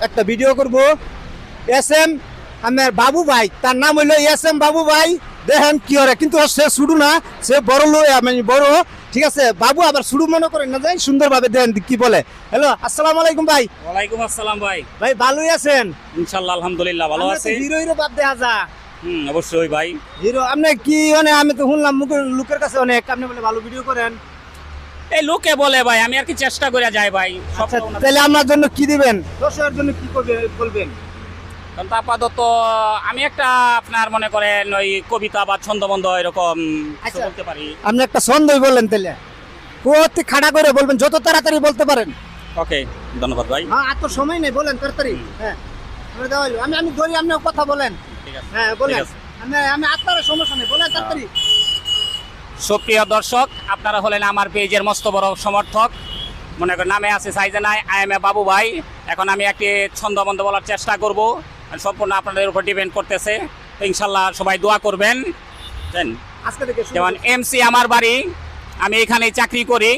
একটা ভিডিও করব S M আমার বাবু ভাই, তার নাম হইলো এস এম বাবু ভাই। দেখেন কি করে, কিন্তু সে শুরু না, সে বড় লোক, মানে বড়, ঠিক আছে। বাবু আবার শুরু মনে করেন না, যাই সুন্দরভাবে দেন কি বলে। হ্যালো, আসসালামু আলাইকুম ভাই। ওয়ালাইকুম আসসালাম ভাই। ভাই ভালোই আছেন? ইনশাআল্লাহ আলহামদুলিল্লাহ ভালো আছি। হিরো হিরো বাদ দেয়া যা। অবশ্যই ভাই। হিরো আপনি কি, মানে আমি তো শুনলাম মুখের লোকের কাছে অনেক, আপনি বলে ভালো ভিডিও করেন। এই লোকে বলে ভাই, আমি আর কি চেষ্টা করে যাই ভাই। আচ্ছা, তাহলে আপনার জন্য কি দিবেন, দর্শকের জন্য কি করবে বলবেন? কিন্তু আপাতত আমি একটা আপনার মনে করেন ওই কবিতা বা ছন্দবন্ধ এরকম কিছু বলতে পারি। আপনি একটা ছন্দই বললেন, তাহলে প্রতি খাড়া করে বলবেন, যত তাড়াতাড়ি বলতে পারেন। ওকে, ধন্যবাদ ভাই। হ্যাঁ, আর তো সময় নেই, বলেন তাড়াতাড়ি। হ্যাঁ, আমি ধরি, আপনি কথা বলেন। ঠিক আছে, হ্যাঁ বলেন। ঠিক আছে। আমি আপনার সমস্যা নেই, বলেন তাড়াতাড়ি। সুপ্রিয় দর্শক, আপনারা হলেন আমার পেজের মস্ত বড় সমর্থক। মনে করেন নামে আছে সাইজে নাই, আই এম এ বাবু ভাই। এখন আমি একটি ছন্দবন্ধ বলার চেষ্টা করব, সম্পূর্ণ আপনাদের উপর ডিপেন্ড করতেছে। তো ইনশাল্লাহ সবাই দোয়া করবেন। বুঝছেন, আজকে থেকে শুরু যেমন করছি। এমসি আমার বাড়ি, আমি এখানে চাকরি করি।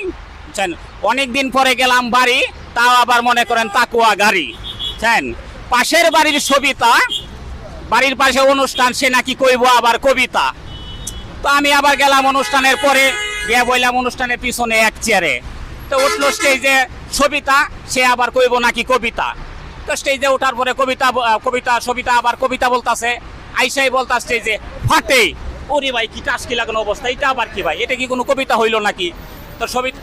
বুঝছেন, অনেক দিন পরে গেলাম বাড়ি, তাও আবার মনে করেন তাকুয়া গাড়ি। বুঝছেন, পাশের বাড়ির সবিতা, বাড়ির পাশে অনুষ্ঠান, সে নাকি কইব আবার কবিতা। তো আমি আবার গেলাম অনুষ্ঠানের পরে, গিয়ে বললাম অনুষ্ঠানের পিছনে এক চেয়ারে। তো উঠলো স্টেজে সবিতা, সে আবার কইব নাকি কবিতা। তো স্টেজে ওঠার পরে সবিতা আবার কবিতা বলতাছে, আইসাই বলতা স্টেজে ফাটে। ওরে ভাই, কি টাস্কি লাগানো অবস্থা, এটা আবার কি ভাই, এটা কি কোনো কবিতা হইলো নাকি? তো সবিতা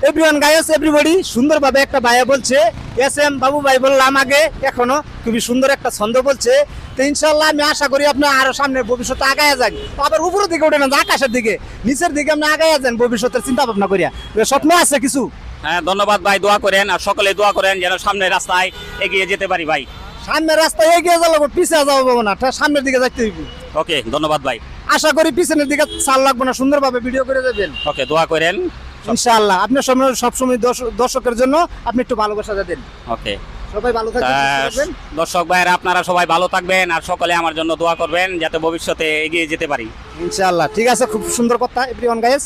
এভরিওয়ান গাইস, এভরিবডি, সুন্দরভাবে একটা ভাইয়া বলছে, এস এম বাবু ভাই বললাম আগে, এখনো খুবই সুন্দর একটা ছন্দ বলছে। তো ইনশাল্লাহ আমি আশা করি আপনি আরো সামনে ভবিষ্যতে আগায়া যান। আবার উপরের দিকে ওঠে না, আকাশের দিকে, নিচের দিকে আপনি আগায়া যান ভবিষ্যতের চিন্তা ভাবনা করিয়া। স্বপ্ন আছে কিছু? হ্যাঁ, ধন্যবাদ ভাই। দোয়া করেন, আর সকলে দোয়া করেন যেন সামনের রাস্তায় এগিয়ে যেতে পারি ভাই। সামনের রাস্তায় এগিয়ে যাবো, পিছিয়ে যাবো না, সামনের দিকে যাইতে হইব। ওকে, ধন্যবাদ ভাই। আশা করি পিছনের দিকে চাল লাগবে না, সুন্দরভাবে ভিডিও করে দেবেন। ওকে, দোয়া করেন ইনশাআল্লাহ। আপনার সবসময় দর্শকের জন্য আপনি একটু ভালোবাসা দেন। ওকে। সবাই ভালো থাকবেন। দর্শক ভাইয়েরা, আপনারা সবাই ভালো থাকবেন, আর সকলে আমার জন্য দোয়া করবেন যাতে ভবিষ্যতে এগিয়ে যেতে পারি। ইনশাআল্লাহ। ঠিক আছে, খুব সুন্দর কথা। Everyone guys,